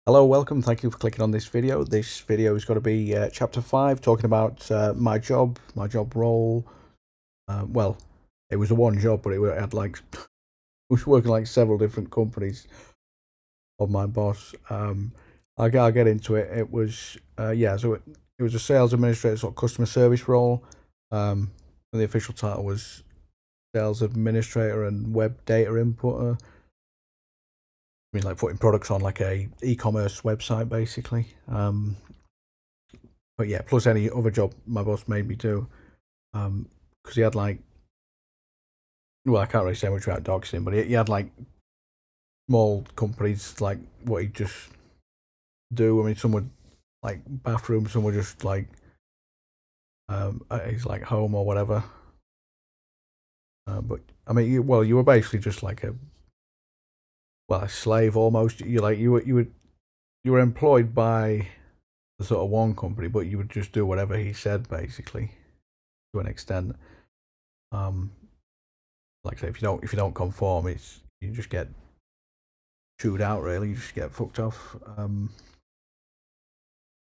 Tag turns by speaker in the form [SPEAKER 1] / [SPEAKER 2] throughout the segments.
[SPEAKER 1] Hello, welcome. Thank you for clicking on this video. This video is going to be chapter 5, talking about my job role. Well, it was a one job, but it had like I was working like several different companies of my boss. I'll get into it. It was it was a sales administrator, sort of customer service role. And the official title was sales administrator and web data inputter. I mean, like putting products on like a e-commerce website, basically. But yeah, plus any other job my boss made me do. Because he had like, well, I can't really say much about doxing, but he had like small companies, like what he'd just do. I mean, some would like bathroom, some were just like at his like home or whatever. But I mean, you were basically just like a slave almost. You were employed by the sort of one company, but you would just do whatever he said basically to an extent. Um, like I say, if you don't conform, it's you just get chewed out. Really, you just get fucked off.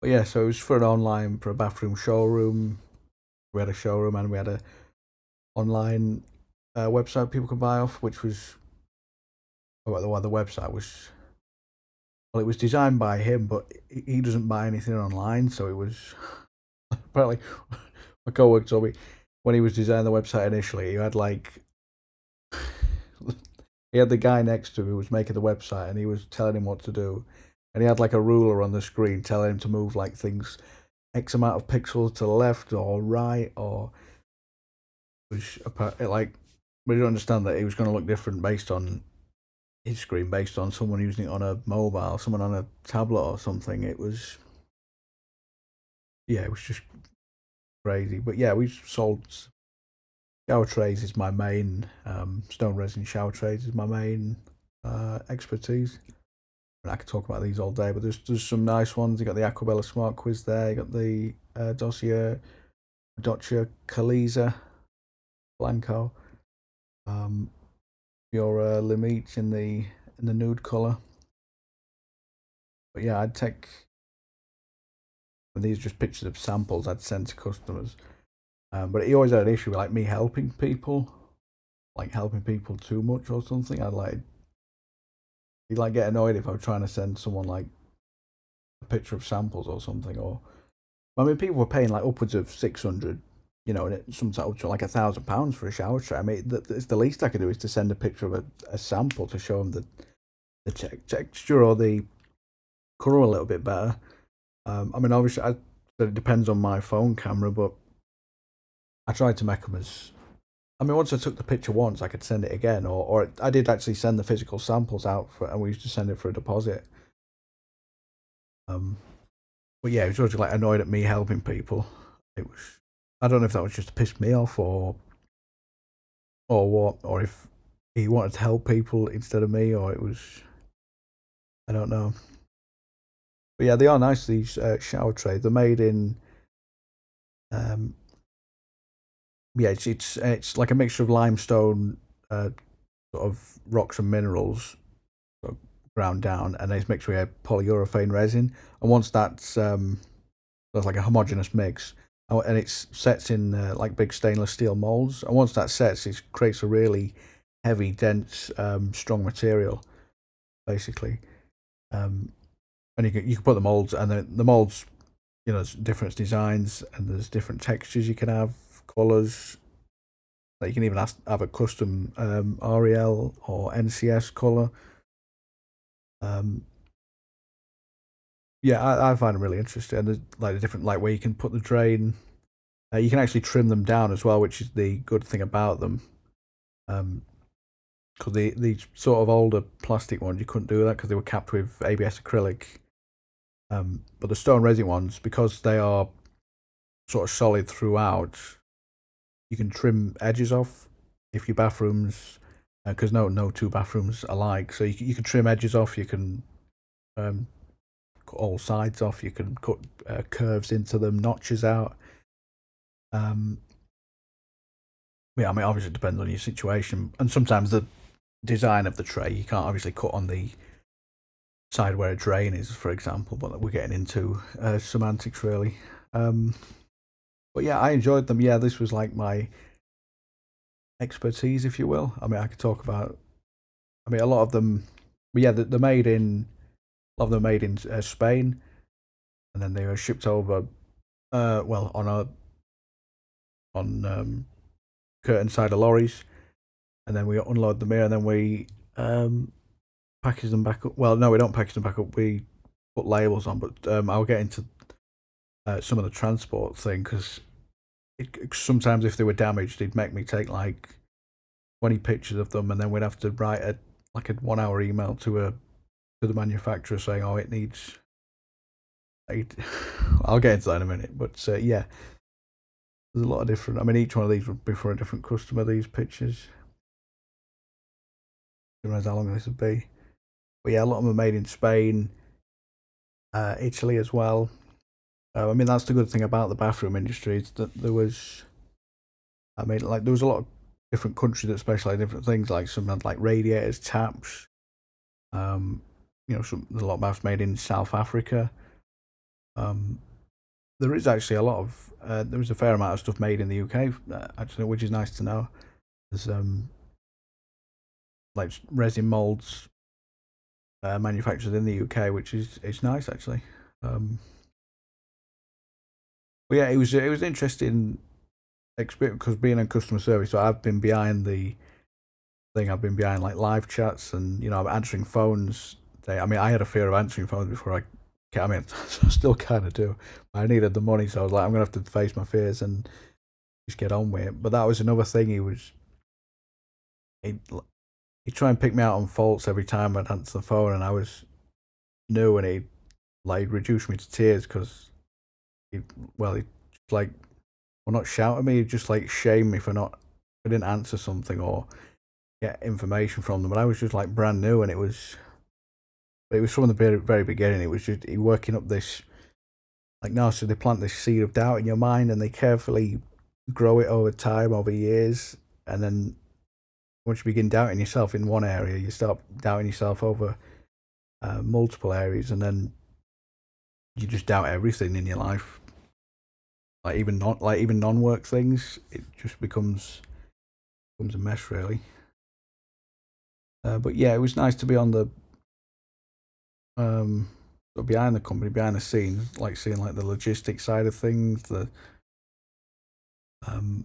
[SPEAKER 1] But yeah, so it was for a bathroom showroom. We had a showroom and we had a online website people could buy off, which was the website was. Well, it was designed by him, but he doesn't buy anything online. So it was apparently my coworker told me when he was designing the website initially, he had like he had the guy next to him who was making the website, and he was telling him what to do, and he had like a ruler on the screen telling him to move like things X amount of pixels to the left or right, or which like we didn't understand that it was going to look different based on his screen, based on someone using it on a mobile, someone on a tablet or something. It was it was just crazy. But yeah, we sold shower trays is my main stone resin shower trays is my main expertise. I could talk about these all day, but there's some nice ones. You got the Aquabella Smart Quiz there. You got the Dossier Doccia Caliza Blanco. Your Limite in the nude color. But yeah, I'd take. And these are just pictures of samples I'd send to customers. But he always had an issue with like me helping people, like helping people too much or something. He'd like get annoyed if I was trying to send someone like a picture of samples or something. Or I mean, people were paying like upwards of 600, and sometimes up to like £1,000 for a shower tray. I mean, it's the least I could do is to send a picture of a sample to show them the texture or the color a little bit better. I mean, obviously, it depends on my phone camera, but I tried to make them as. I mean, once I took the picture once, I could send it again, or I did actually send the physical samples out and we used to send it for a deposit. Um, but yeah, it was sort of like annoyed at me helping people. It was. I don't know if that was just to piss me off or what, or if he wanted to help people instead of me, or it was. I don't know. But yeah, they are nice. These shower trays. They're made in. Um, yeah, it's like a mixture of limestone, sort of rocks and minerals, sort of ground down, and it's mixed with a polyurethane resin. And once that's like a homogeneous mix, and it's sets in like big stainless steel molds. And once that sets, it creates a really heavy, dense, strong material, basically. Um, and you can put the molds, and the molds, there's different designs and there's different textures you can have, colors. Like you can even have a custom REL or NCS color. Um, yeah, I find them really interesting. And there's like the different like where you can put the drain. You can actually trim them down as well, which is the good thing about them. Because the sort of older plastic ones you couldn't do that because they were capped with ABS acrylic. But the stone resin ones, because they are sort of solid throughout, you can trim edges off if your bathrooms, because no two bathrooms alike. So you can trim edges off. You can um, cut all sides off. You can cut curves into them, notches out. Um, yeah, I mean, obviously it depends on your situation, and sometimes the design of the tray you can't obviously cut on the side where a drain is, for example. But we're getting into semantics really. But yeah, I enjoyed them. Yeah, this was like my expertise, if you will. I mean, I could talk about. I mean, a lot of them. But yeah, they're made in. A lot of them are made in Spain, and then they were shipped over. Well, on curtain side of lorries, and then we unload them here, and then we package them back up. Well, no, we don't package them back up. We put labels on, but I'll get into some of the transport thing because sometimes if they were damaged, they'd make me take like 20 pictures of them, and then we'd have to write a 1 hour email to the manufacturer saying, "Oh, it needs." I'll get into that in a minute, but yeah, there's a lot of different. I mean, each one of these would be for a different customer. These pictures, I don't know how long this would be, but yeah, a lot of them are made in Spain, Italy as well. I mean, that's the good thing about the bathroom industry is that there was. I mean, like there was a lot of different countries that specialize in different things. Like some had like radiators, taps. Um, there's a lot of baths made in South Africa. Um, there is actually a lot of there is a fair amount of stuff made in the UK actually, which is nice to know. There's like resin molds manufactured in the UK, which is it's nice actually. But yeah, it was interesting experience because being in customer service, so I've been behind the thing. I've been behind like live chats and I'm answering phones. I mean, I had a fear of answering phones before I mean, I still kind of do. I needed the money, so I was like, I'm gonna have to face my fears and just get on with it. But that was another thing. He he'd try and pick me out on faults every time I'd answer the phone, and I was new, and he'd like reduce me to tears because he he'd like well not shout at me, he'd just like shame me for not I didn't answer something or get information from them. But I was just like brand new, and it was from the very beginning. It was just working up this like no, so they plant this seed of doubt in your mind, and they carefully grow it over time, over years, and then once you begin doubting yourself in one area, you start doubting yourself over multiple areas, and then you just doubt everything in your life. Even non-work things, it just becomes a mess really. But yeah, it was nice to be on the um, behind the company, behind the scenes, like seeing like the logistics side of things, the um,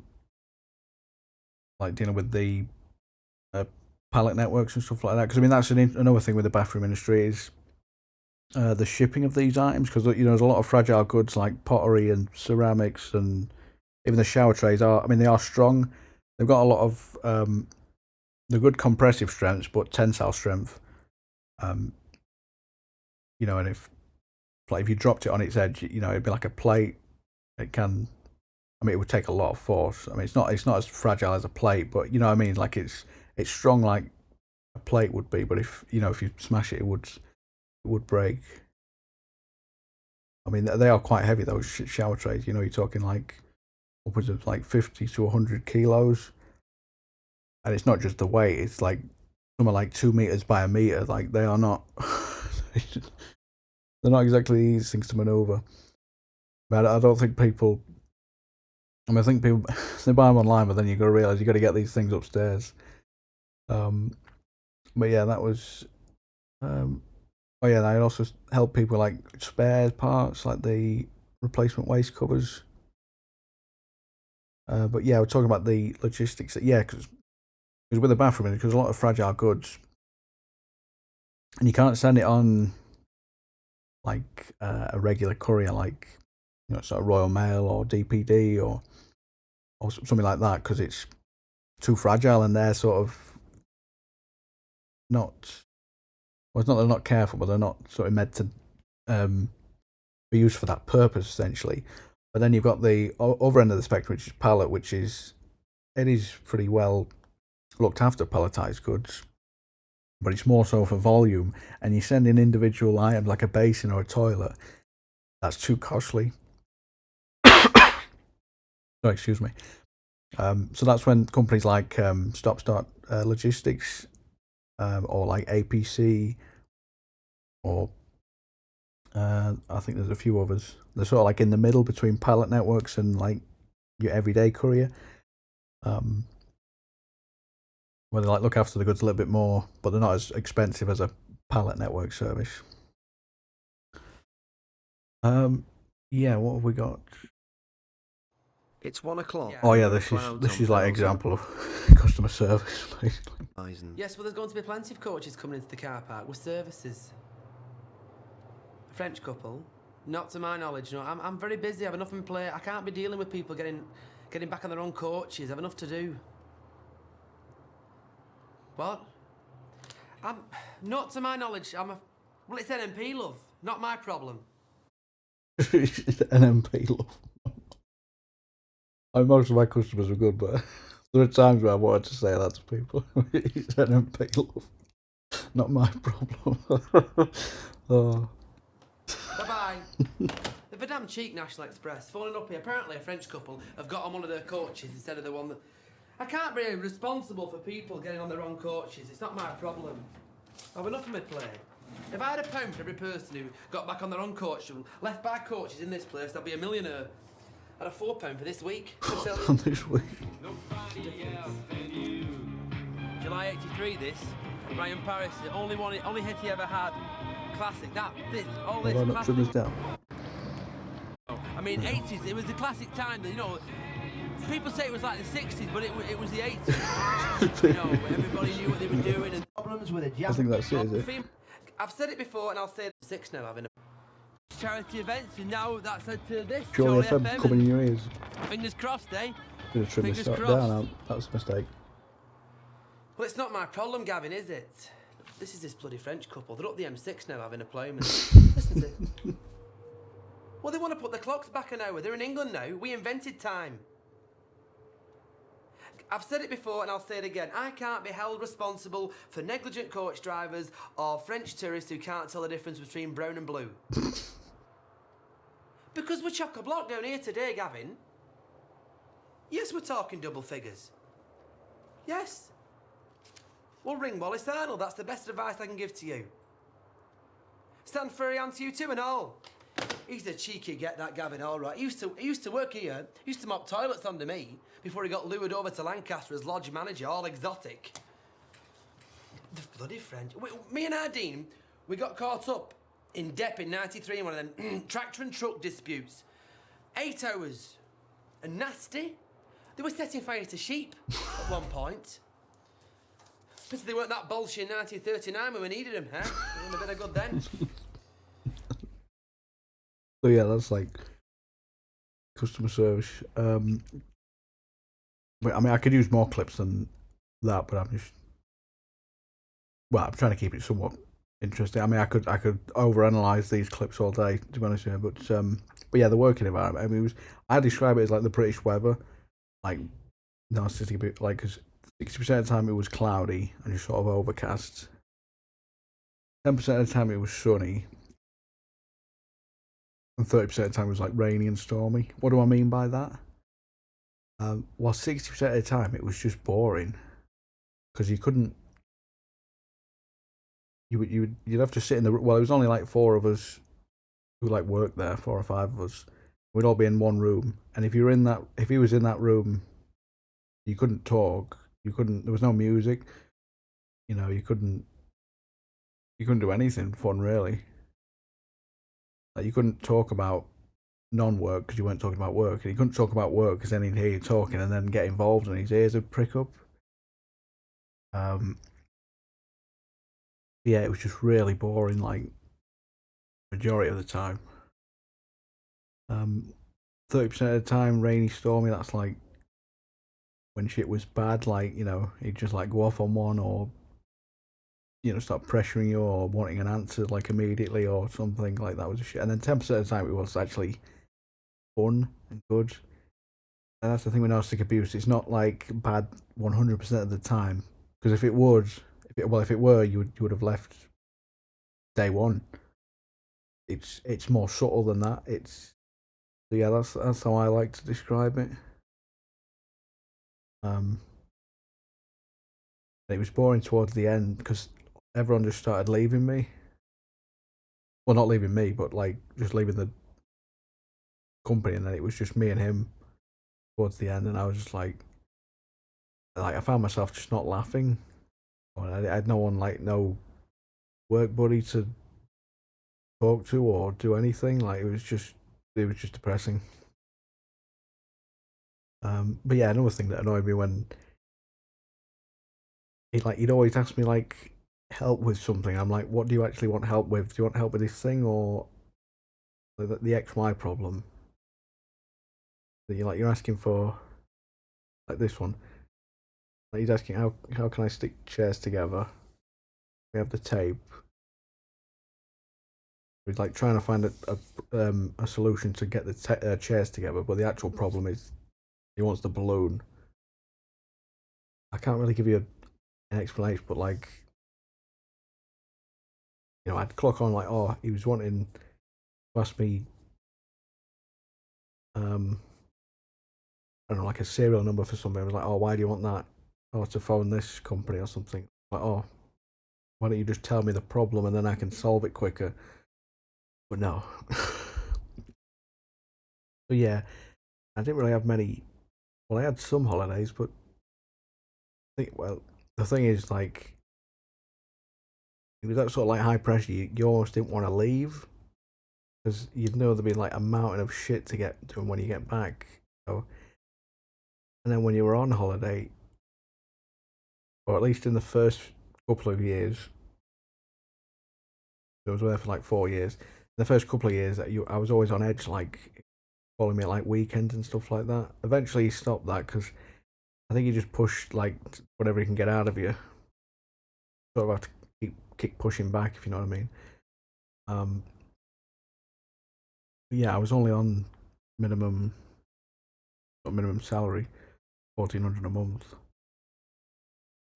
[SPEAKER 1] like dealing with the uh, pallet networks and stuff like that. Because I mean, that's another thing with the bathroom industry is the shipping of these items. Because there's a lot of fragile goods like pottery and ceramics, and even the shower trays are. I mean, they are strong. They've got a lot of they're good compressive strengths, but tensile strength. Um, and if you dropped it on its edge, it'd be like a plate. It can. I mean, it would take a lot of force. I mean, it's not as fragile as a plate, but you know what I mean. Like it's strong like a plate would be, but if you smash it, it would break. I mean, they are quite heavy those shower trays. You're talking like upwards of like 50 to 100 kilos, and it's not just the weight. It's like some are like 2 meters by a meter. Like they are not. They're not exactly these things to maneuver. But I don't think people. I mean, I think people they buy them online, but then you got to realize you got to get these things upstairs. Um, but yeah, that was. Oh yeah, I also help people like spare parts, like the replacement waist covers. But yeah, we're talking about the logistics. Yeah, because with the bathroom, because a lot of fragile goods, and you can't send it on like a regular courier, like sort of Royal Mail or DPD or something like that, because it's too fragile, and they're sort of not. Well, it's not they're not careful, but they're not sort of meant to be used for that purpose essentially. But then you've got the other end of the spectrum, which is pallet, which is it is pretty well looked after palletized goods, but it's more so for volume. And you send in individual items like a basin or a toilet, that's too costly. Oh, excuse me. So that's when companies like Stop Start Logistics or like APC or I think there's a few others. They're sort of like in the middle between pallet networks and like your everyday courier. Where they like look after the goods a little bit more, but they're not as expensive as a pallet network service. Yeah, what have we got?
[SPEAKER 2] It's 1 o'clock.
[SPEAKER 1] Oh yeah, this is like example of customer service, basically.
[SPEAKER 3] Yes, well, there's going to be plenty of coaches coming into the car park with services. A French couple, not to my knowledge. No, I'm very busy. I have enough on my plate. I can't be dealing with people getting back on their own coaches. I have enough to do. What? Not to my knowledge. Well, it's NMP, love. Not my problem.
[SPEAKER 1] NMP love. Most of my customers are good, but there are times where I wanted to say that to people. It's NMP love. Not my problem. Oh.
[SPEAKER 3] Bye-bye. The damn cheek National Express phoning up here. Apparently a French couple have got on one of their coaches instead of the one that... I can't be responsible for people getting on their own coaches. It's not my problem. I've enough on my plate. If I had £1 for every person who got back on their own coach and left by coaches in this place, I'd be a millionaire. I'd have £4 for this week.
[SPEAKER 1] This week.
[SPEAKER 3] July '83. This Ryan Paris, the only hit he ever had. Classic. All this.
[SPEAKER 1] Not trim this down.
[SPEAKER 3] I mean, '80s. It was the classic time that, you know. People say it was like the '60s, but it was the '80s. You know, everybody knew what they were doing and problems with it.
[SPEAKER 1] I think that's it, is it?
[SPEAKER 3] I've said it before, and I'll say it 6 now. Having charity events, and now that's led to this.
[SPEAKER 1] Surely FM coming in your ears.
[SPEAKER 3] Fingers crossed, eh?
[SPEAKER 1] Should have trimmed this down. That's a mistake.
[SPEAKER 3] Well, it's not my problem, Gavin, is it? This is this bloody French couple. They're up the M6 now having a ploughman. Listen to it. Well, they want to put the clocks back an hour. They're in England now. We invented time. I've said it before and I'll say it again. I can't be held responsible for negligent coach drivers or French tourists who can't tell the difference between brown and blue. Because we're chock-a-block down here today, Gavin. Yes, we're talking double figures. Yes. Well, ring Wallace Arnold. That's the best advice I can give to you. Stand for a hand to you too and all. He's a cheeky get, that Gavin, all right. He used to work here. He used to mop toilets under me before he got lured over to Lancaster as lodge manager, all exotic. The bloody French. Me and Ardeen, we got caught up in Depp in '93 in one of them tractor and truck disputes. 8 hours. And nasty. They were setting fire to sheep at one point. Pity they weren't that bolshy in 1939 when we needed them, huh? They were a bit of good then.
[SPEAKER 1] So yeah, that's like customer service. But I mean, I could use more clips than that, but I'm trying to keep it somewhat interesting. I mean, I could overanalyze these clips all day, to be honest with you. But yeah, the working environment. I mean, I describe it as like the British weather, like narcissistic bit, like because 60% of the time it was cloudy and just sort of overcast. 10% of the time it was sunny. And 30% of the time it was like rainy and stormy. What do I mean by that? Well, 60% of the time it was just boring because you couldn't. You'd have to sit in the. Well, it was only like 4 of us who like worked there, 4 or 5 of us. We'd all be in one room, and if he was in that room, you couldn't talk. You couldn't. There was no music. You know, you couldn't do anything fun really. Like you couldn't talk about non-work because you weren't talking about work, and he couldn't talk about work because then he'd hear you talking and then get involved and his ears would prick up. Yeah, it was just really boring, like majority of the time. 30% of the time rainy, stormy. That's like when shit was bad, like, you know, he'd just like go off on one, or you know, start pressuring you or wanting an answer like immediately or something. Like that was a shit. And then 10% of the time it was actually fun and good. And that's the thing with narcissistic abuse. It's not like bad 100% of the time. Because if it were, you would have left day one. It's more subtle than that. That's how I like to describe it. It was boring towards the end because everyone just started leaving me. well, not leaving me, but like just leaving the company, and then it was just me and him towards the end, and I was just like I found myself just not laughing. I had no one, like no work buddy to talk to or do anything. Like it was just depressing. But yeah, another thing that annoyed me when he'd always ask me like help with something. I'm like, what do you actually want help with? Do you want help with this thing or the XY problem that you're asking for? Like this one, like he's asking how can I stick chairs together? We have the tape. He's like trying to find a solution to get the chairs together, but the actual problem is he wants the balloon. I can't really give you an explanation, but like, I'd clock on like, oh, he was wanting to ask me, I don't know, like a serial number for something. I was like, oh, why do you want that? Oh, to phone this company or something. Like, oh, why don't you just tell me the problem and then I can solve it quicker? But no. So yeah, I didn't really have many. Well, I had some holidays, but the thing is, like, it was that sort of like high pressure. You almost didn't want to leave because you'd know there'd be like a mountain of shit to get to when you get back. So, and then when you were on holiday, or at least in the first couple of years, I was there for like 4 years. In the first couple of years, I was always on edge, like calling me at like weekends and stuff like that. Eventually, he stopped that because I think he just pushed like whatever he can get out of you. Sort of have to keep pushing back, if you know what I mean. Yeah, I was only on minimum salary, 1,400 a month.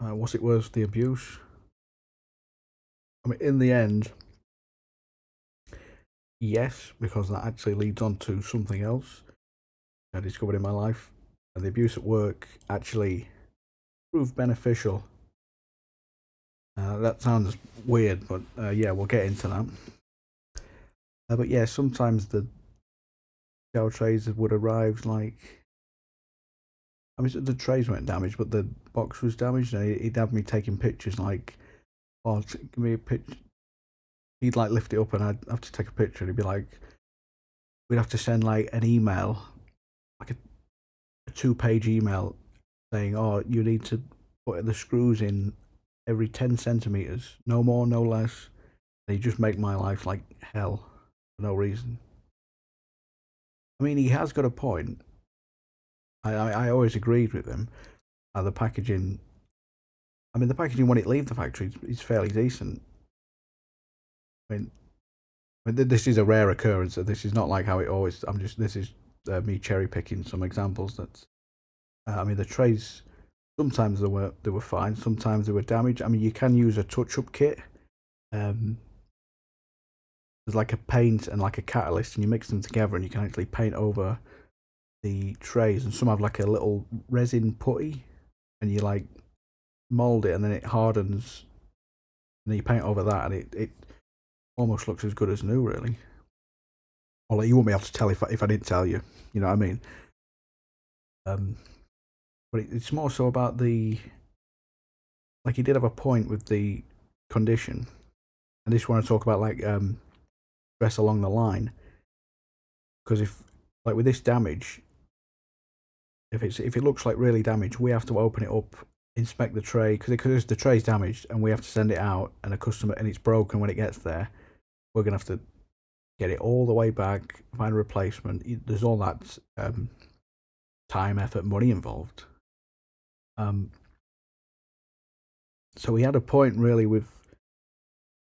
[SPEAKER 1] Was it worth the abuse? I mean, in the end, yes, because that actually leads on to something else I discovered in my life. The abuse at work actually proved beneficial. That sounds weird, but yeah, we'll get into that. But yeah, sometimes the shower trays would arrive like, I mean, the trays weren't damaged, but the box was damaged, and he'd have me taking pictures like, oh, give me a picture. He'd like lift it up, and I'd have to take a picture. And he'd be like, we'd have to send like an email, like a 2-page email saying, oh, you need to put the screws in every 10 centimeters, no more, no less. And he'd just make my life like hell for no reason. I mean, he has got a point. I always agreed with him. The packaging, the packaging when it leaves the factory is fairly decent. I mean, this is a rare occurrence. So this is not like how it always. This is me cherry picking some examples. The trays. Sometimes they were fine. Sometimes they were damaged. I mean, you can use a touch-up kit. There's like a paint and like a catalyst, and you mix them together, and you can actually paint over the trays. And some have like a little resin putty, and you like mold it, and then it hardens, and then you paint over that, and it almost looks as good as new, really. Or like, you won't be able to tell if I didn't tell you. You know what I mean? But it's more so about the, like, he did have a point with the condition, and this want to talk about like stress along the line, because if like with this damage, if it looks like really damaged, we have to open it up, inspect the tray, because the tray's damaged, and we have to send it out, and it's broken when it gets there. We're gonna have to get it all the way back, find a replacement. There's all that time, effort, money involved. So he had a point really with,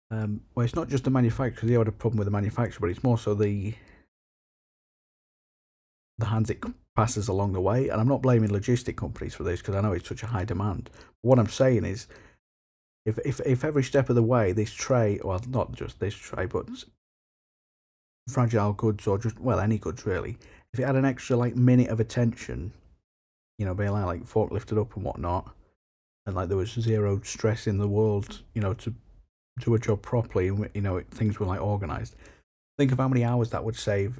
[SPEAKER 1] well, it's not just the manufacturer. He had a problem with the manufacturer, but it's more so the hands it passes along the way. And I'm not blaming logistic companies for this because I know it's such a high demand. But what I'm saying is, if every step of the way this tray, well, not just this tray, but fragile goods or just, well, any goods really, if it had an extra like minute of attention, being like forklifted up and whatnot, and like there was zero stress in the world, to do a job properly, and things were like organized. Think of how many hours that would save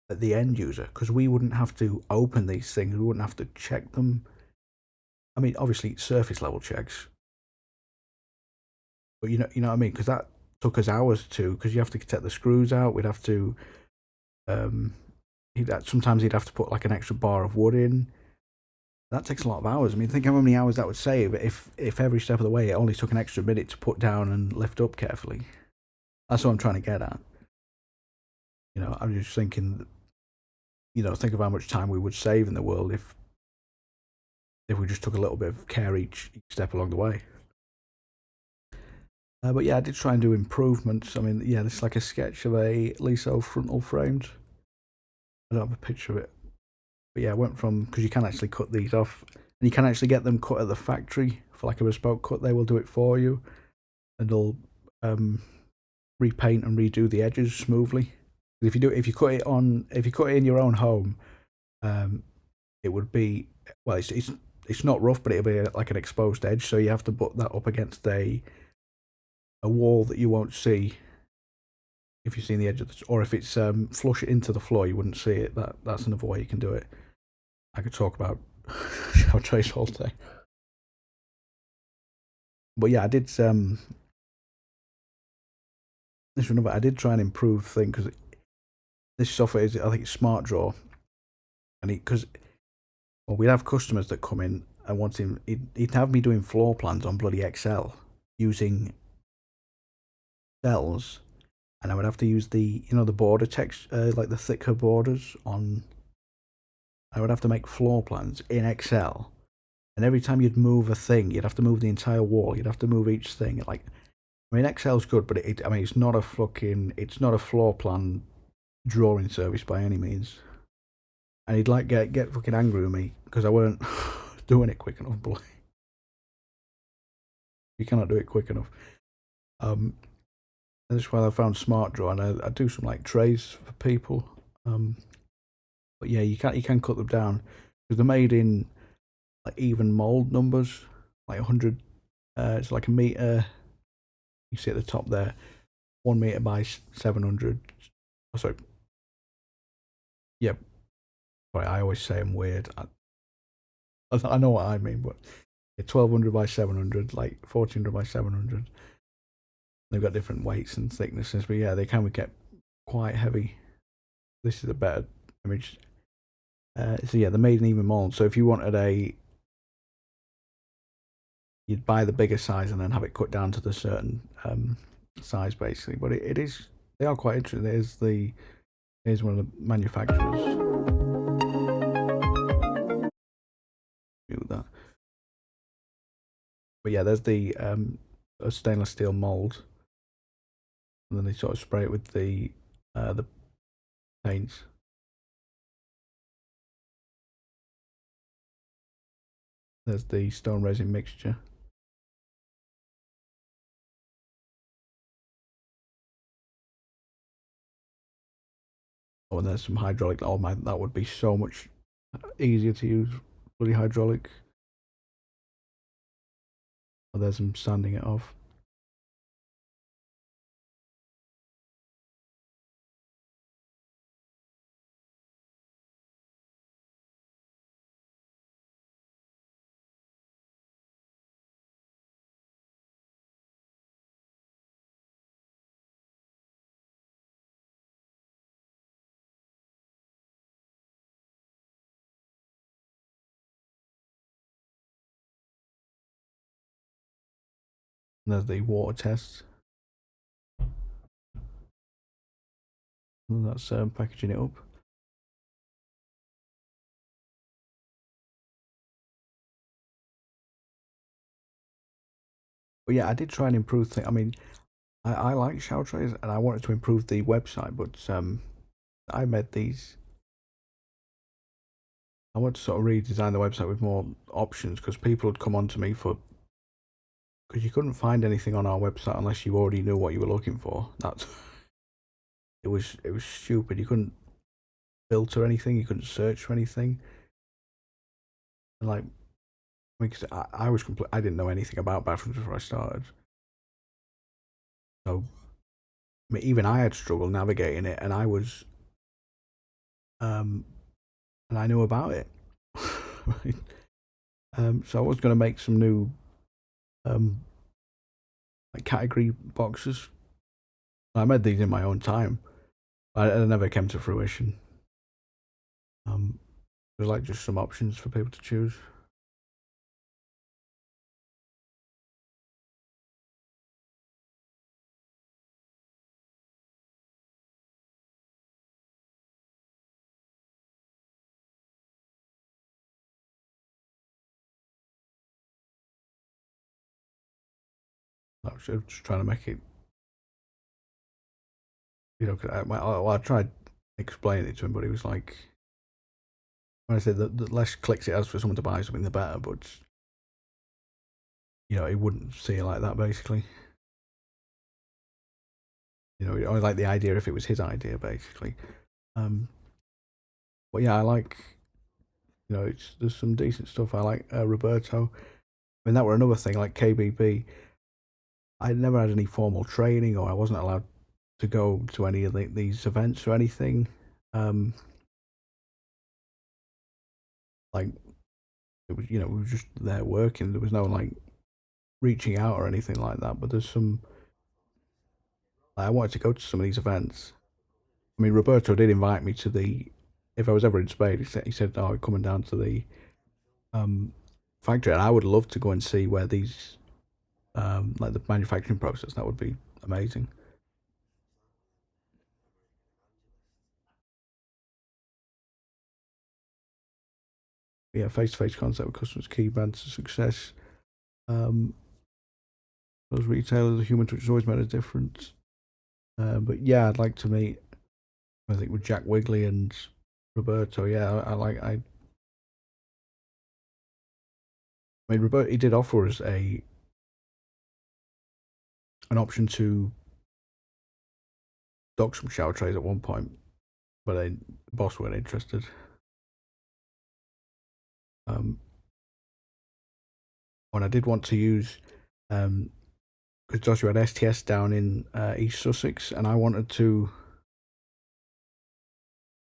[SPEAKER 1] at the end user, because we wouldn't have to open these things, we wouldn't have to check them. I mean, obviously surface level checks, but you know what I mean, because that took us hours because you have to take the screws out. We'd have to sometimes he'd have to put like an extra bar of wood in. That takes a lot of hours. I mean, think how many hours that would save if every step of the way it only took an extra minute to put down and lift up carefully. That's what I'm trying to get at. I'm just thinking, think of how much time we would save in the world if we just took a little bit of care each step along the way. But yeah, I did try and do improvements. I mean, yeah, this is like a sketch of a Liso frontal framed. I don't have a picture of it. But yeah, I went from, because you can actually cut these off, and you can actually get them cut at the factory for like a bespoke cut. They will do it for you, and they'll repaint and redo the edges smoothly. If you cut it in your own home, it would be, well, it's not rough, but it'll be like an exposed edge. So you have to put that up against a wall that you won't see if you've seen the edge of or if it's flush into the floor, you wouldn't see it. That's another way you can do it. I could talk about shower trays all day. But yeah, I did I did try and improve the thing, because this software is, I think it's Smart Draw, and we'd have customers that come in and he'd have me doing floor plans on bloody Excel using cells, and I would have to use the the border text, like the thicker borders on. I would have to make floor plans in Excel, and every time you'd move a thing, you'd have to move the entire wall. You'd have to move each thing. Like, I mean, Excel's good, but it's not a floor plan drawing service by any means. And he'd like get fucking angry with me because I weren't doing it quick enough, boy. You cannot do it quick enough. And that's why I found Smart Draw, and I do some like trays for people. But yeah, you can cut them down because they're made in like even mold numbers, like 100. It's like a meter. You see at the top there, 1 meter by 700. Oh, sorry. Yeah. Sorry, I always say I'm weird. I know what I mean, but 1200 by 700, like 1400 by 700. They've got different weights and thicknesses, but yeah, they can get quite heavy. This is a better image. So yeah, they're made in even mold. So if you wanted you'd buy the bigger size and then have it cut down to the certain size, basically. But they are quite interesting. Here's one of the manufacturers. Do that. But yeah, there's the a stainless steel mold, and then they sort of spray it with the paints. There's the stone resin mixture. Oh, and there's some hydraulic. Oh my, that would be so much easier to use. Bloody hydraulic. Oh, there's them sanding it off. And there's the water test. And that's packaging it up. But yeah, I did try and improve things. I mean, I like shower trays, and I wanted to improve the website, but I made these. I want to sort of redesign the website with more options, because people would come on to me because you couldn't find anything on our website unless you already knew what you were looking for. It was stupid. You couldn't filter anything. You couldn't search for anything. And like, I mean, 'cause I was I didn't know anything about bathrooms before I started. So I mean, even I had struggled navigating it, and I was, and I knew about it. Right? So I was going to make some new like category boxes. I made these in my own time, but it never came to fruition. There's like just some options for people to choose. I was just trying to make it, cause I tried explaining it to him, but he was like, when I said that the less clicks it has for someone to buy something, the better, but he wouldn't see it like that, basically. He only liked the idea if it was his idea, basically. But yeah, I like, there's some decent stuff. I like Roberto. I mean, that were another thing, like KBB. I never had any formal training, or I wasn't allowed to go to any of these events or anything. Like it was, we were just there working. There was no like reaching out or anything like that. But there's some. Like, I wanted to go to some of these events. I mean, Roberto did invite me to the. If I was ever in Spain, he said, "Oh, coming down to the factory," and I would love to go and see where these, like the manufacturing process. That would be amazing. Yeah, face-to-face contact with customers, key brands to success. Um, those retailers, the human touch has always made a difference. But yeah, I'd like to meet. I think with Jack Wigley and Roberto. Yeah, I like. I mean, Roberto. He did offer us an option to dock some shower trays at one point, but the boss weren't interested. When I did want to use, because Joshua had STS down in East Sussex, and I wanted to.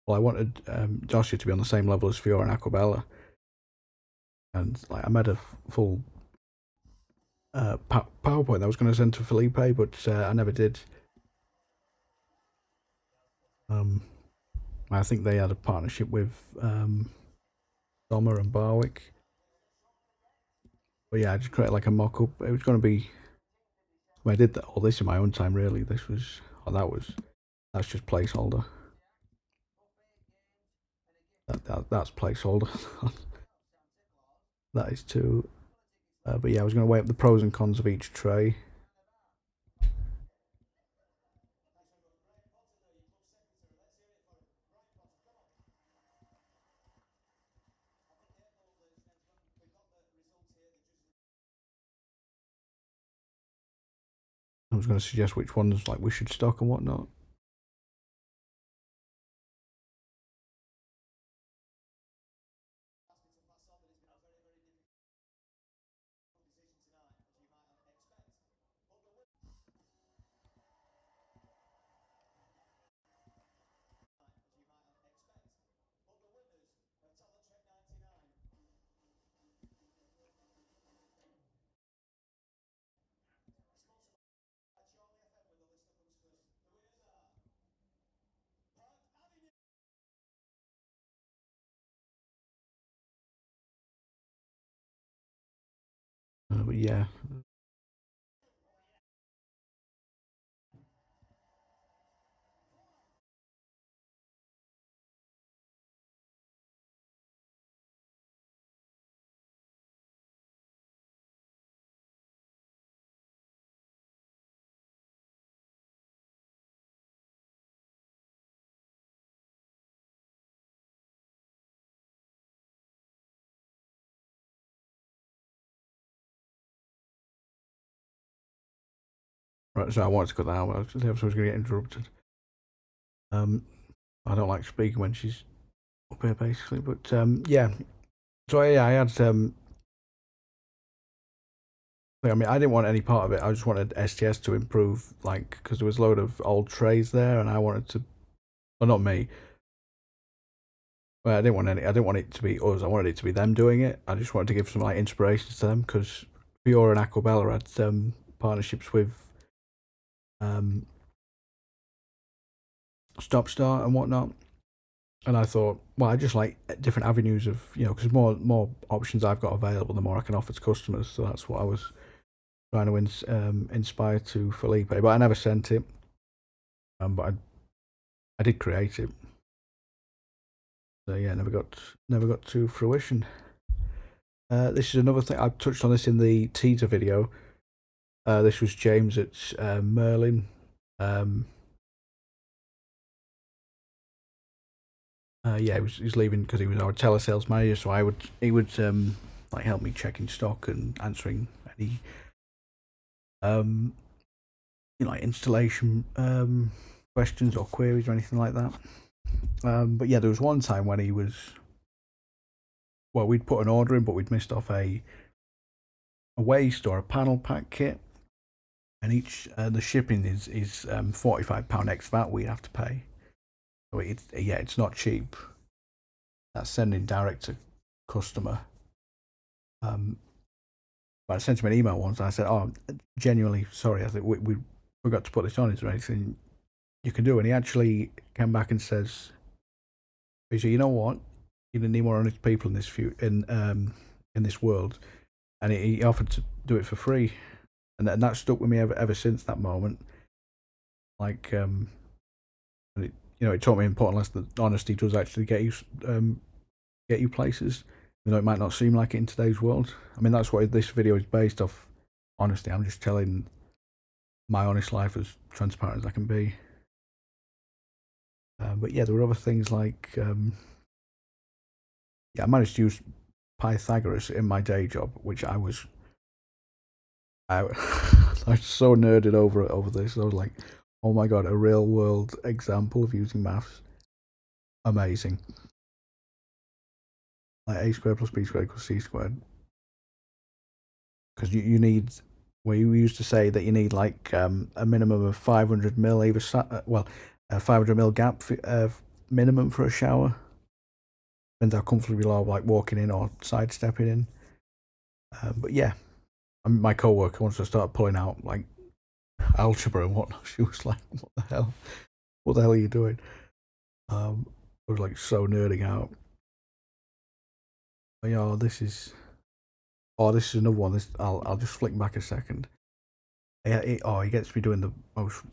[SPEAKER 1] Well, I wanted Joshua to be on the same level as Fiora and Aquabella, and like I made a full PowerPoint that I was going to send to Felipe, but I never did. I think they had a partnership with Sommer and Barwick. But yeah, I just created like a mock-up. It was going to be. I did all this in my own time. Really, this was. Oh, that's just placeholder. That's placeholder. That is too. But yeah, I was going to weigh up the pros and cons of each tray. I was going to suggest which ones like we should stock and whatnot. But yeah, right. So I wanted to cut that out. The episode was going to get interrupted. I don't like speaking when she's up here, basically. But yeah, so yeah, I had I mean, I didn't want any part of it. I just wanted STS to improve, like, because there was a load of old trays there, and I wanted to, well, not me. Well, I didn't want any. I didn't want it to be us. I wanted it to be them doing it. I just wanted to give some like inspiration to them because Fiora and Aquabella had partnerships with um, Stop Start and whatnot. And I thought, well, I just like different avenues of, because more options I've got available, the more I can offer to customers. So that's what I was trying to inspire to Felipe. But I never sent it. But I did create it. So yeah, never got to fruition. This is another thing I touched on this in the teaser video. This was James at Merlin. Yeah, he's leaving because he was our telesales manager. So he would like help me checking stock and answering any like installation questions or queries or anything like that. But yeah, there was one time when he was, well, we'd put an order in, but we'd missed off a waste or a panel pack kit, and each the shipping is £45 ex VAT we have to pay. So it's not cheap. That's sending direct to customer. But I sent him an email once and I said, "Oh, genuinely sorry. I think we forgot to put this on. Is there anything you can do?" And he actually came back and says, "You know what? You need more honest people in this world," and he offered to do it for free, and that stuck with me ever since that moment. Like, and it taught me an important lesson that honesty does actually get you places, even though it might not seem like it in today's world. I mean, that's what this video is based off. Honesty. I'm just telling my honest life as transparent as I can be. But yeah, there were other things like, I managed to use Pythagoras in my day job, which I was so nerded over this. I was like, oh my god, a real world example of using maths. Amazing. Like a squared plus b squared equals c squared. Because you need, we used to say that you need like a minimum of 500 mil either 500 mil gap minimum for a shower. Depends how comfortable you are, like walking in or sidestepping in. But yeah, my co-worker, once I started pulling out like algebra and whatnot, she was like, "What the hell? What the hell are you doing?" I was like so nerding out. But yeah, this is another one. I'll just flick back a second. He gets me doing the most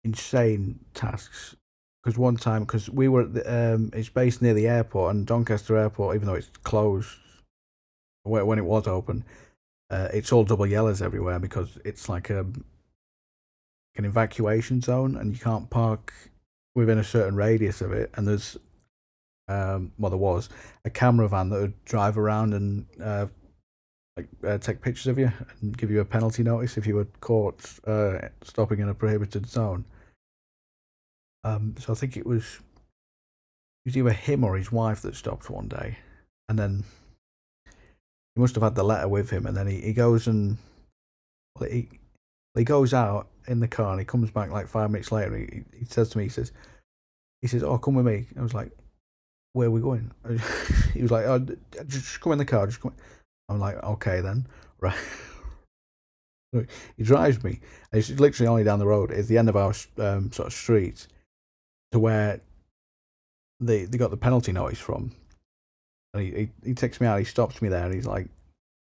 [SPEAKER 1] insane tasks. Because one time, because we were at it's based near the airport, and Doncaster Airport, even though it's closed when it was open, it's all double yellows everywhere because it's like an evacuation zone, and you can't park within a certain radius of it. And there's there was a camera van that would drive around and take pictures of you and give you a penalty notice if you were caught stopping in a prohibited zone. So I think it was either him or his wife that stopped one day, and then he must have had the letter with him, and then he goes and he goes out in the car, and he comes back like 5 minutes later. And he says to me, he says, "Oh, come with me." I was like, "Where are we going?" He was like, "Oh, just come in the car. Just come." I'm like, "Okay then, right." He drives me, and it's literally only down the road. It's the end of our sort of street to where they got the penalty notice from. And he takes me out. He stops me there, and he's like,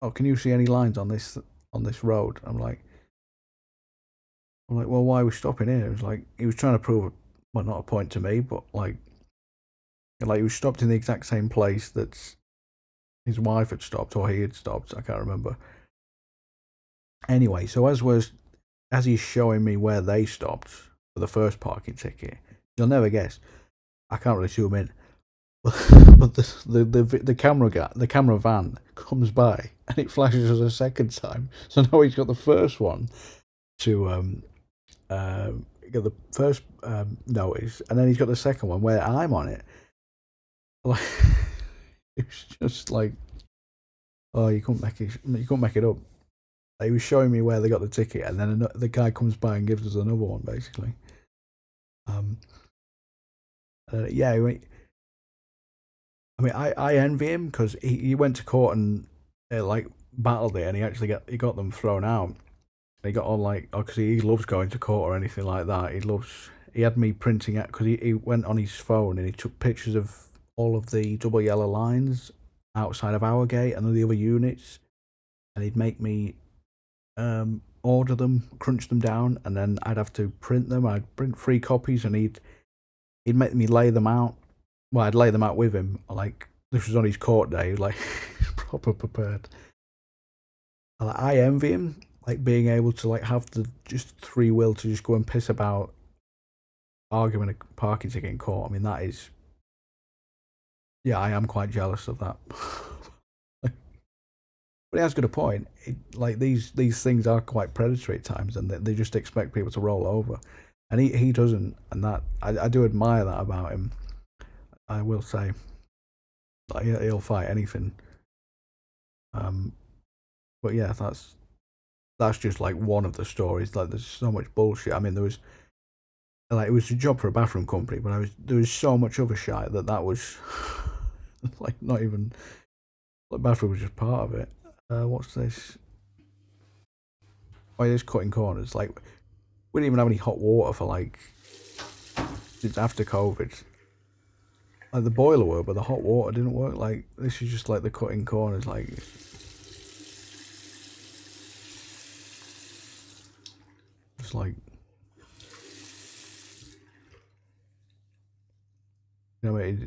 [SPEAKER 1] "Oh, can you see any lines on this road?" I'm like, "Well, why are we stopping here?" It was like he was trying to prove, well, not a point to me, but like he was stopped in the exact same place that his wife had stopped, or he had stopped. I can't remember. Anyway, so as he's showing me where they stopped for the first parking ticket, you'll never guess. I can't really zoom in, but the camera van comes by and it flashes us a second time. So now he's got the first one to get the first notice, and then he's got the second one where I'm on it. Like, it's just like, oh, you couldn't make it up. He was showing me where they got the ticket, and then the guy comes by and gives us another one, basically. Yeah, I envy him because he went to court and like battled it, and he got them thrown out. He got all like, because he loves going to court or anything like that. He had me printing out because he went on his phone and he took pictures of all of the double yellow lines outside of our gate and the other units, and he'd make me order them, crunch them down, and then I'd have to print them. I'd print 3 copies, and he'd make me lay them out. Well, I'd lay them out with him. Like, this was on his court day, like proper prepared. I envy him, like being able to like have the just free will to just go and piss about arguing a parking ticket in court. I mean, that is, yeah, I am quite jealous of that. But he has got a point. Like these things are quite predatory at times, and they just expect people to roll over, and he doesn't. And that I do admire that about him. I will say, like he'll fight anything. But yeah, that's just like one of the stories. Like there's so much bullshit. I mean, there was like it was a job for a bathroom company, but there was so much other shit that was like not even. The bathroom was just part of it. What's this? Oh, it is cutting corners. Like, we didn't even have any hot water for like since after COVID. Like the boiler worked, but the hot water didn't work. Like this is just like the cutting corners. Like, it's like, you know,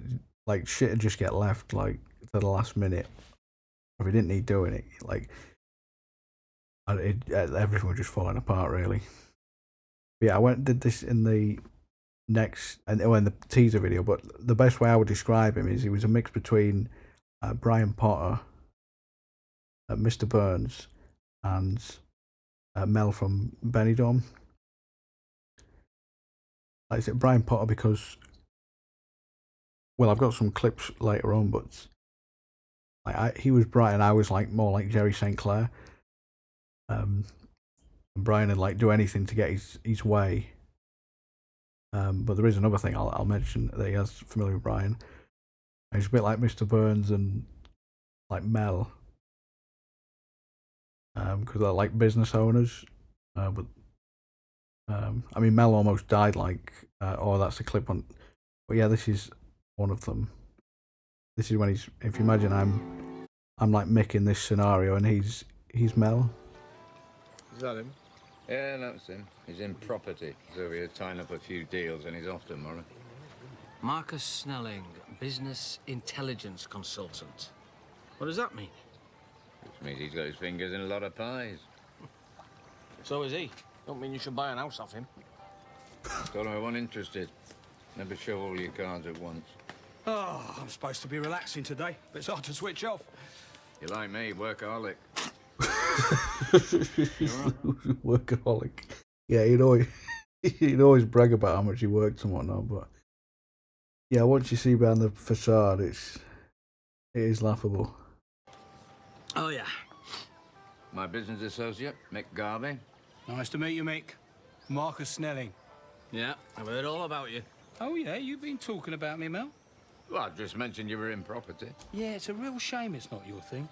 [SPEAKER 1] like shit would just get left like to the last minute. If we didn't need doing it, like everything was just falling apart really. But yeah, I went and did this in the next and in the teaser video. But the best way I would describe him is he was a mix between Brian Potter, Mr. Burns, and Mel from Benidorm. Like I said, Brian Potter because, well, I've got some clips later on, but like he was Brian, I was like more like Jerry St. Clair. And Brian would like do anything to get his way. But there is another thing I'll mention that he has familiar with Brian. He's a bit like Mr. Burns and like Mel, because they're like business owners. But I mean, Mel almost died. Like, oh, that's a clip on. But yeah, this is one of them. This is when he's. If you imagine, I'm like Mick in this scenario, and he's Mel.
[SPEAKER 4] Is that him?
[SPEAKER 5] Yeah, that's him. He's in property. He's over here tying up a few deals and he's off tomorrow.
[SPEAKER 6] Marcus Snelling, business intelligence consultant. What does that mean?
[SPEAKER 5] Which means he's got his fingers in a lot of pies.
[SPEAKER 6] So is he. Don't mean you should buy an house off him.
[SPEAKER 5] Told him I wasn't interested. Never show all your cards at once.
[SPEAKER 4] Oh, I'm supposed to be relaxing today, but it's hard to switch off.
[SPEAKER 5] You like me, workaholic.
[SPEAKER 1] Workaholic. Yeah, he'd always brag about how much he worked and whatnot, but yeah, once you see behind the facade, it is laughable.
[SPEAKER 6] Oh, yeah.
[SPEAKER 5] My business associate, Mick Garvey.
[SPEAKER 4] Nice to meet you, Mick. Marcus Snelling.
[SPEAKER 6] Yeah, I've heard all about you.
[SPEAKER 4] Oh, yeah, you've been talking about me, Mel.
[SPEAKER 5] Well, I just mentioned you were in property.
[SPEAKER 4] Yeah, it's a real shame it's not your thing.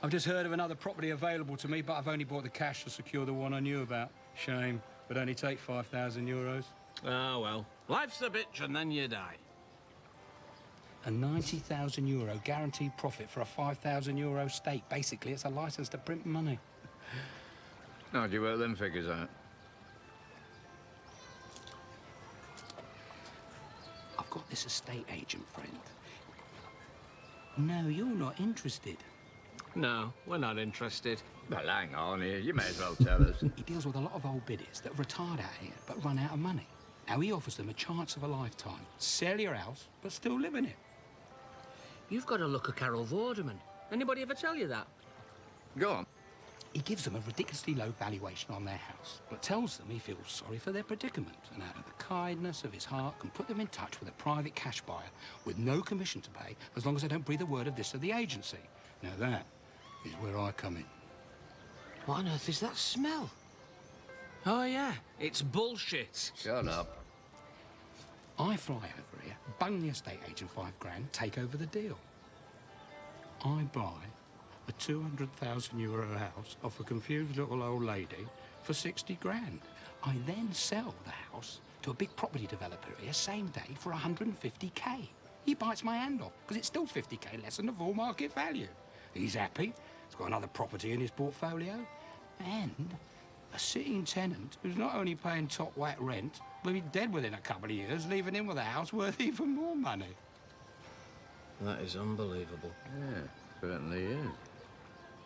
[SPEAKER 4] I've just heard of another property available to me, but I've only bought the cash to secure the one I knew about. Shame, but only take 5,000 euros.
[SPEAKER 6] Oh, well. Life's a bitch and then you die.
[SPEAKER 4] A 90,000 euro guaranteed profit for a 5,000 euro stake. Basically, it's a license to print money.
[SPEAKER 5] How'd you work them figures out?
[SPEAKER 4] I've got this estate agent friend. No, you're not interested.
[SPEAKER 6] No, we're not interested.
[SPEAKER 5] Well, hang on here. You may as well tell us.
[SPEAKER 4] He deals with a lot of old biddies that are retired out here but run out of money. Now he offers them a chance of a lifetime. Sell your house, but still live in it.
[SPEAKER 6] You've got to look at Carol Vorderman. Anybody ever tell you that?
[SPEAKER 5] Go on.
[SPEAKER 4] He gives them a ridiculously low valuation on their house, but tells them he feels sorry for their predicament and out of the kindness of his heart can put them in touch with a private cash buyer with no commission to pay as long as they don't breathe a word of this to the agency. Now that is where I come in.
[SPEAKER 6] What on earth is that smell? Oh, yeah, it's bullshit.
[SPEAKER 5] Shut up.
[SPEAKER 4] I fly over here, bung the estate agent £5 grand, take over the deal. I buy a €200,000 house off a confused little old lady for 60 grand. I then sell the house to a big property developer here same day for 150k. He bites my hand off because it's still 50k less than the full market value. He's happy. He's got another property in his portfolio. And a sitting tenant who's not only paying top whack rent, but be dead within a couple of years, leaving him with a house worth even more money.
[SPEAKER 6] That is unbelievable.
[SPEAKER 5] Yeah, certainly is.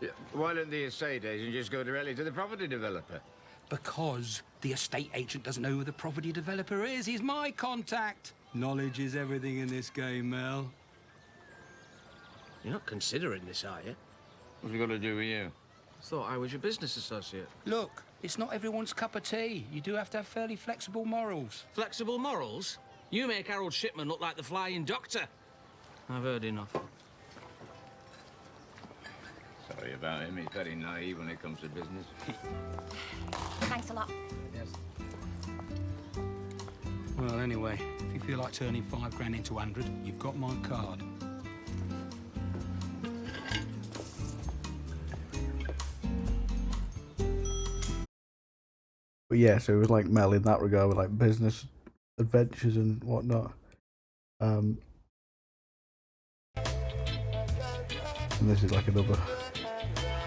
[SPEAKER 5] Yeah, why don't the estate agent just go directly to the property developer?
[SPEAKER 4] Because the estate agent doesn't know who the property developer is. He's my contact. Knowledge is everything in this game, Mel.
[SPEAKER 6] You're not considering this, are you?
[SPEAKER 5] What's it got to do with you?
[SPEAKER 6] Thought I was your business associate.
[SPEAKER 4] Look, it's not everyone's cup of tea. You do have to have fairly flexible morals.
[SPEAKER 6] Flexible morals? You make Harold Shipman look like the Flying Doctor. I've heard enough.
[SPEAKER 5] Sorry about him. He's very naive when it comes to business.
[SPEAKER 7] Thanks a lot.
[SPEAKER 5] Yes.
[SPEAKER 4] Well, anyway, if you feel like turning £5 into 100, you've got my card.
[SPEAKER 1] But yeah, so it was like Mel in that regard with like business adventures and whatnot. And this is like another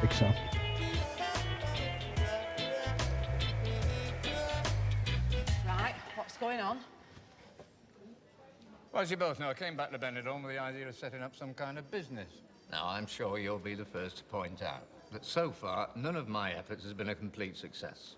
[SPEAKER 1] example.
[SPEAKER 8] Right, what's going on?
[SPEAKER 5] Well, as you both know, I came back to Benidorm with the idea of setting up some kind of business. Now, I'm sure you'll be the first to point out that so far, none of my efforts has been a complete success.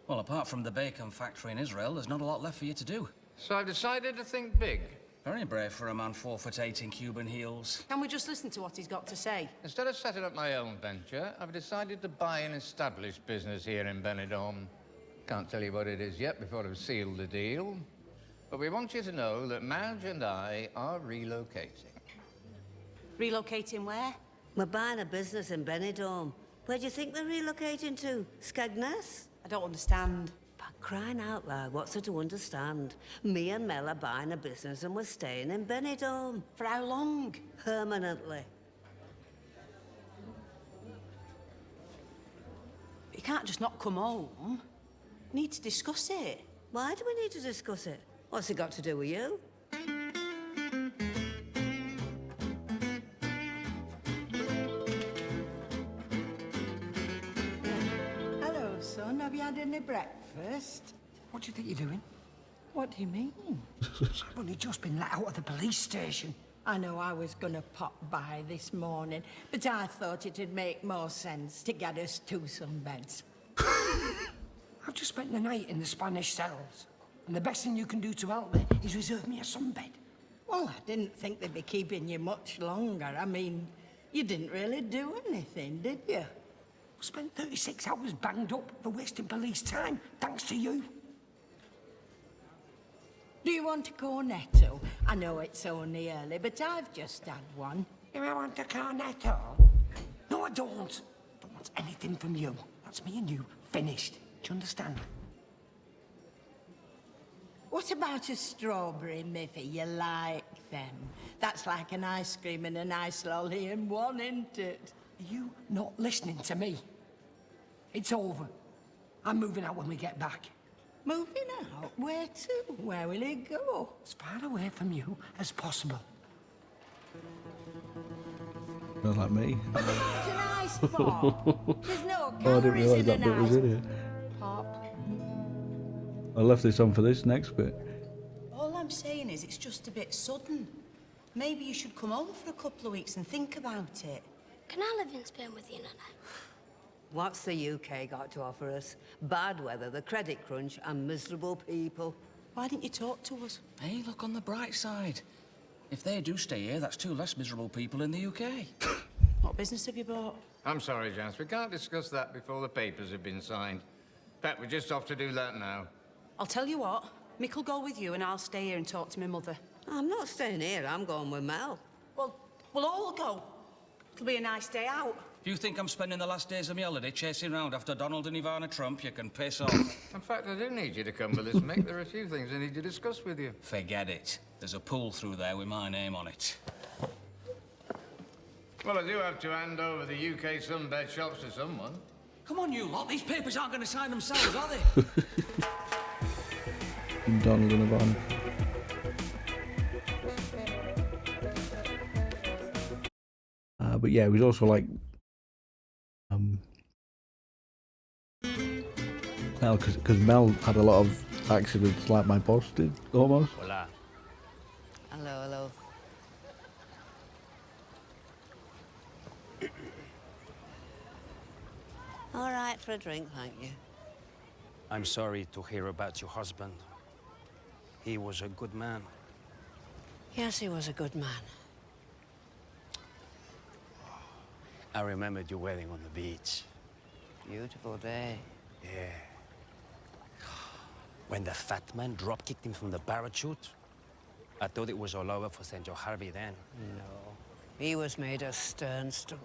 [SPEAKER 6] Well, apart from the bacon factory in Israel, there's not a lot left for you to do.
[SPEAKER 5] So I've decided to think big.
[SPEAKER 6] Very brave for a man 4'8" in Cuban heels.
[SPEAKER 8] Can we just listen to what he's got to say?
[SPEAKER 5] Instead of setting up my own venture, I've decided to buy an established business here in Benidorm. Can't tell you what it is yet before I've sealed the deal. But we want you to know that Madge and I are relocating.
[SPEAKER 8] Relocating where?
[SPEAKER 9] We're buying a business in Benidorm. Where do you think we're relocating to? Skegness?
[SPEAKER 8] I don't understand.
[SPEAKER 9] But crying out loud, what's there to understand? Me and Mel are buying a business and we're staying in Benidorm.
[SPEAKER 8] For how long?
[SPEAKER 9] Permanently.
[SPEAKER 8] You can't just not come home. We need to discuss it.
[SPEAKER 9] Why do we need to discuss it? What's it got to do with you?
[SPEAKER 10] Hello, son. Have you had any breakfast?
[SPEAKER 4] What do you think you're doing?
[SPEAKER 10] What do you mean?
[SPEAKER 4] I've only just been let out of the police station.
[SPEAKER 10] I know I was gonna pop by this morning, but I thought it'd make more sense to get us two sunbeds.
[SPEAKER 4] I've just spent the night in the Spanish cells, and the best thing you can do to help me is reserve me a sunbed.
[SPEAKER 10] Well, I didn't think they'd be keeping you much longer. I mean, you didn't really do anything, did you?
[SPEAKER 4] I spent 36 hours banged up for wasting police time, thanks to you.
[SPEAKER 10] Do you want a cornetto? I know it's only early, but I've just had one.
[SPEAKER 4] Do I want a cornetto? No, I don't. Don't want anything from you. That's me and you, finished. Do you understand?
[SPEAKER 10] What about a strawberry, Miffy? You like them? That's like an ice cream and an ice lolly in one, isn't it?
[SPEAKER 4] Are you not listening to me? It's over. I'm moving out when we get back.
[SPEAKER 10] Moving out? Where to? Where will it go?
[SPEAKER 4] As far away from you as possible.
[SPEAKER 1] Sounds like me.
[SPEAKER 10] But it's an ice pop. There's no
[SPEAKER 1] Oh, I didn't
[SPEAKER 10] calories
[SPEAKER 1] realise
[SPEAKER 10] in
[SPEAKER 1] that
[SPEAKER 10] an
[SPEAKER 1] bit was
[SPEAKER 10] ice
[SPEAKER 1] in it.
[SPEAKER 10] pop.
[SPEAKER 1] I left this on for this next bit.
[SPEAKER 11] All I'm saying is it's just a bit sudden. Maybe you should come home for a couple of weeks and think about it.
[SPEAKER 7] Can I live in Spain with you, Nana?
[SPEAKER 9] What's the UK got to offer us? Bad weather, the credit crunch, and miserable people.
[SPEAKER 11] Why didn't you talk to us?
[SPEAKER 6] Hey, look on the bright side. If they do stay here, that's 2 less miserable people in the UK.
[SPEAKER 11] What business have you bought?
[SPEAKER 5] I'm sorry, Jans. We can't discuss that before the papers have been signed. Pat, we're just off to do that now.
[SPEAKER 11] I'll tell you what. Mick'll go with you and I'll stay here and talk to my mother.
[SPEAKER 9] I'm not staying here, I'm going with Mel.
[SPEAKER 11] Well, we'll all go. It'll be a nice day out.
[SPEAKER 4] If you think I'm spending the last days of my holiday chasing round after Donald and Ivana Trump, you can piss off.
[SPEAKER 5] In fact, I do need you to come with us, Mick. There are a few things I need to discuss with you.
[SPEAKER 4] Forget it. There's a pool through there with my name on it.
[SPEAKER 5] Well, I do have to hand over the UK sunbed shops to someone.
[SPEAKER 6] Come on, you lot. These papers aren't going to sign themselves, are they?
[SPEAKER 1] Donald and Ivana. But yeah, it was also like Mel, because Mel had a lot of accidents like my boss did, almost.
[SPEAKER 6] Hola.
[SPEAKER 9] Hello, hello. All right for a drink, thank you.
[SPEAKER 6] I'm sorry to hear about your husband. He was a good man.
[SPEAKER 9] Yes, he was a good man.
[SPEAKER 6] I remembered your wedding on the beach.
[SPEAKER 9] Beautiful day.
[SPEAKER 6] Yeah. When the fat man drop-kicked him from the parachute, I thought it was all over for St. Joe Harvey then.
[SPEAKER 9] No. He was made of stern stuff.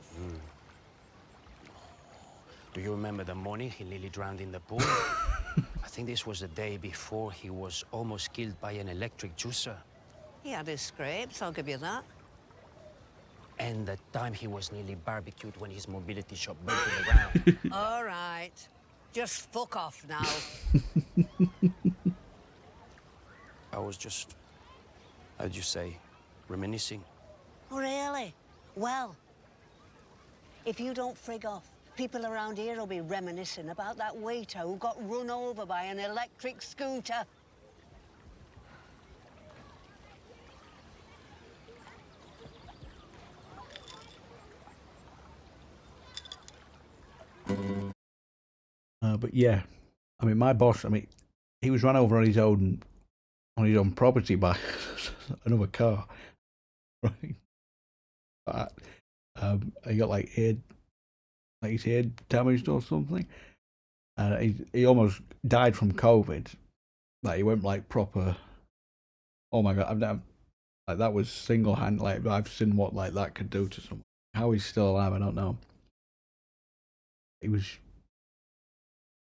[SPEAKER 6] Do you remember the morning he nearly drowned in the pool? I think this was the day before he was almost killed by an electric juicer.
[SPEAKER 9] He had his scrapes, I'll give you that.
[SPEAKER 6] And the time he was nearly barbecued when his mobility shop burnt to the ground.
[SPEAKER 9] All right. Just fuck off now.
[SPEAKER 6] I was just, how'd you say, reminiscing.
[SPEAKER 9] Oh, really? Well, if you don't frig off, people around here will be reminiscing about that waiter who got run over by an electric scooter.
[SPEAKER 1] But yeah, I mean, my boss, I mean, he was run over on his own property by another car, right? But he got like his head damaged or something, and he almost died from COVID. Like he went like proper. Oh my god, I've never, like that was single hand. Like I've seen what like that could do to someone. How he's still alive, I don't know.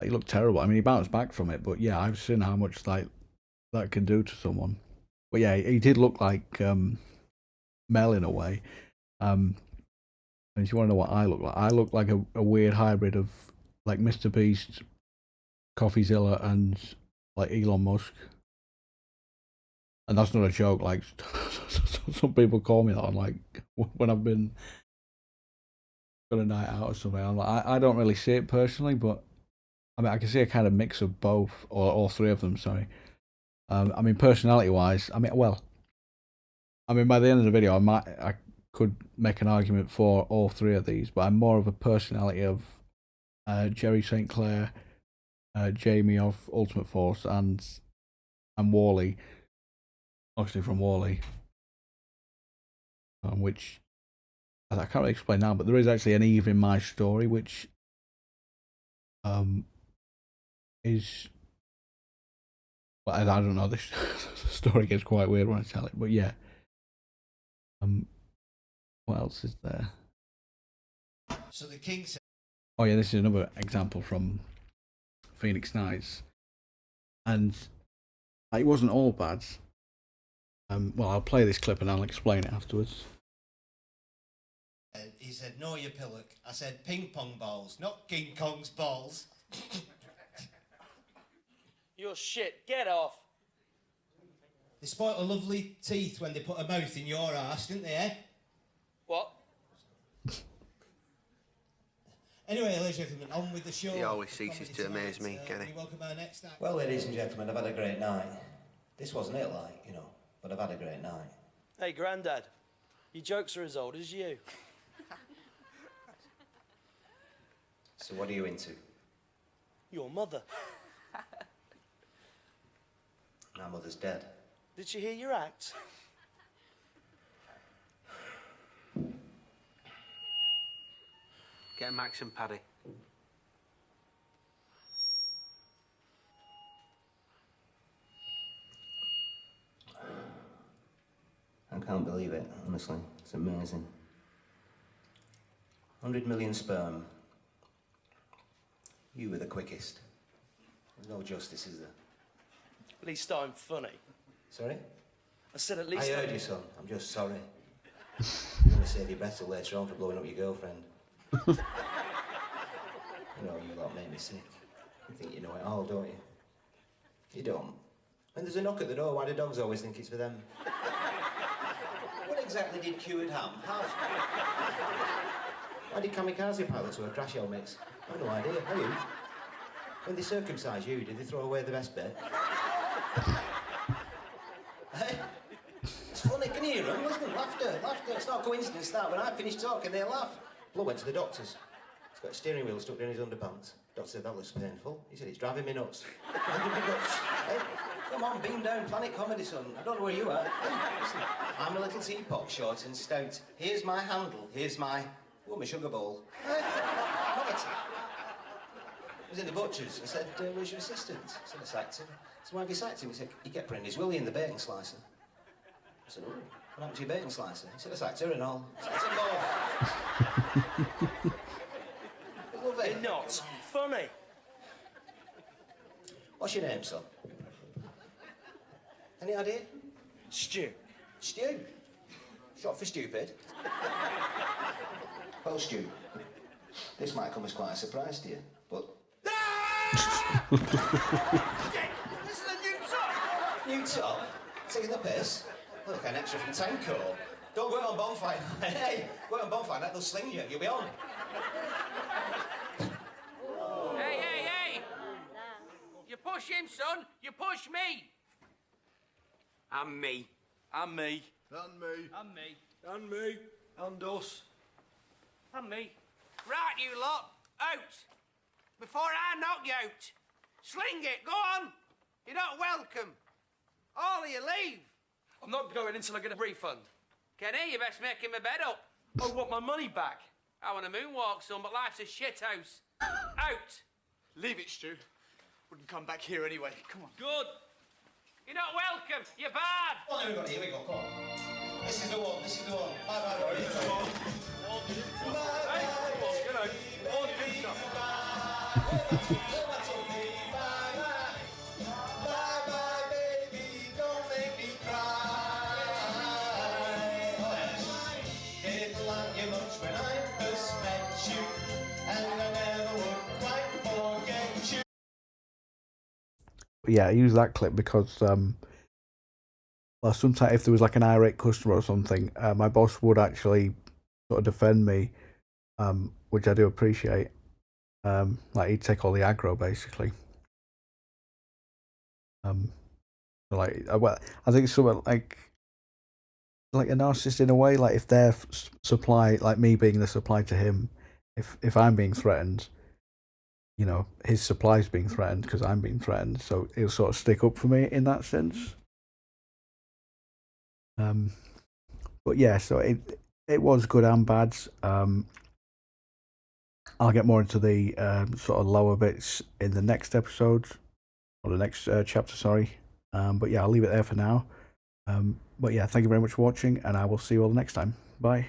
[SPEAKER 1] He looked terrible. I mean, he bounced back from it, but yeah, I've seen how much like that can do to someone. But yeah, he did look like Mel in a way. And if you want to know what I look like a weird hybrid of like Mr. Beast, CoffeeZilla, and like Elon Musk. And that's not a joke. Like some people call me that on like when I've been on a night out or something. I'm like, I don't really see it personally, but I mean, I can see a kind of mix of both, or all three of them, sorry. I mean, personality-wise, I mean, by the end of the video, I could make an argument for all three of these, but I'm more of a personality of Jerry St. Clair, Jamie of Ultimate Force, and Wally, obviously from Wally, which I can't really explain now, but there is actually an Eve in my story, which is, well, I don't know, this story gets quite weird when I tell it, but yeah. What else is there?
[SPEAKER 12] So the king said,
[SPEAKER 1] oh yeah, this is another example from Phoenix Nights, and it wasn't all bad. Well, I'll play this clip and I'll explain it afterwards.
[SPEAKER 12] He said, "No, you pillock." I said, "Ping pong balls, not King Kong's balls."
[SPEAKER 3] You're shit. Get off.
[SPEAKER 12] They spoilt her lovely teeth when they put a mouth in your arse, didn't they, eh?
[SPEAKER 3] What?
[SPEAKER 12] Anyway, ladies and gentlemen, on with the show.
[SPEAKER 2] He always ceases to amaze me, Kenny.
[SPEAKER 12] We welcome our next act.
[SPEAKER 13] Well, ladies and gentlemen, I've had a great night. This wasn't it, like, you know, but I've had a great night.
[SPEAKER 3] Hey, Grandad. Your jokes are as old as you.
[SPEAKER 13] So what are you into?
[SPEAKER 3] Your mother.
[SPEAKER 13] My mother's dead.
[SPEAKER 3] Did she hear your act?
[SPEAKER 2] Get Max and Paddy.
[SPEAKER 13] I can't believe it, honestly. It's amazing. 100 million sperm. You were the quickest. There's no justice, is there?
[SPEAKER 3] At least I'm funny.
[SPEAKER 13] Sorry?
[SPEAKER 3] I said at least
[SPEAKER 13] I heard you, son. I'm just sorry. You're going to save your breath till later on for blowing up your girlfriend. You know, you lot make me sick. You think you know it all, don't you? You don't. When there's a knock at the door, why do dogs always think it's for them? What exactly did cured ham have? Why did kamikaze pilots wear crash helmets? I have no idea. Are you? When they circumcised you, did they throw away the best bit? Hey? It's funny, can you hear them? Listen, laughter. It's not a coincidence that when I finish talking, they laugh. Blood went to the doctor's. He's got a steering wheel stuck down his underpants. Doctor said that looks painful. He said it's driving me nuts. Driving me nuts. Hey, come on, beam down, Planet Comedy, son. I don't know where you are. Hey, listen, I'm a little teapot, short and stout. Here's my handle. Here's my... Oh, my sugar bowl. Hey, what? I was in the butcher's. I said, where's your assistant? I said, I sacked him. So why have you sacked him? He said, he kept putting his willy in the bacon slicer. I said, oh, what happened to your bacon slicer? He said, I sacked her and all. I said, love it.
[SPEAKER 3] You're not funny.
[SPEAKER 13] What's your name, son? Any idea?
[SPEAKER 3] Stu.
[SPEAKER 13] Stu? Short for stupid? Well, Stu, this might come as quite a surprise to you, but...
[SPEAKER 3] This is a new top!
[SPEAKER 13] New top? Taking the piss? Look, an extra from Tanko. Don't go out on bonfire. Hey, go out on bonfire night, they'll sling you. You'll be on.
[SPEAKER 14] Hey! You push him, son. You push me.
[SPEAKER 3] And me.
[SPEAKER 14] And me.
[SPEAKER 3] And me.
[SPEAKER 14] And me.
[SPEAKER 3] And me. And us.
[SPEAKER 14] And me. Right, you lot. Out. Before I knock you out. Sling it. Go on. You're not welcome. All of you leave.
[SPEAKER 3] I'm not going until I get a refund.
[SPEAKER 14] Kenny, you best make him a bed up.
[SPEAKER 3] I want my money back.
[SPEAKER 14] I want a moonwalk, son, but life's a shit house. Out.
[SPEAKER 3] Leave it, Stu. Wouldn't come back here anyway. Come on.
[SPEAKER 14] Good. You're not welcome. You're bad.
[SPEAKER 13] Oh, everybody, here we go. Come on. This is the one. Bye-bye.
[SPEAKER 3] Hey, come on, get out. On, do something.
[SPEAKER 1] Yeah, I use that clip because well, sometimes if there was like an irate customer or something, my boss would actually sort of defend me, which I do appreciate. Like he'd take all the aggro basically. Like, well, I think it's sort of like a narcissist in a way. Like if their supply, like me being the supply to him, if I'm being threatened, you know, his supply's being threatened because I'm being threatened, so he'll sort of stick up for me in that sense. But yeah, so it was good and bad. I'll get more into the sort of lower bits in the next episode, or the next chapter, sorry. But yeah, I'll leave it there for now. But yeah, thank you very much for watching, and I will see you all next time. Bye.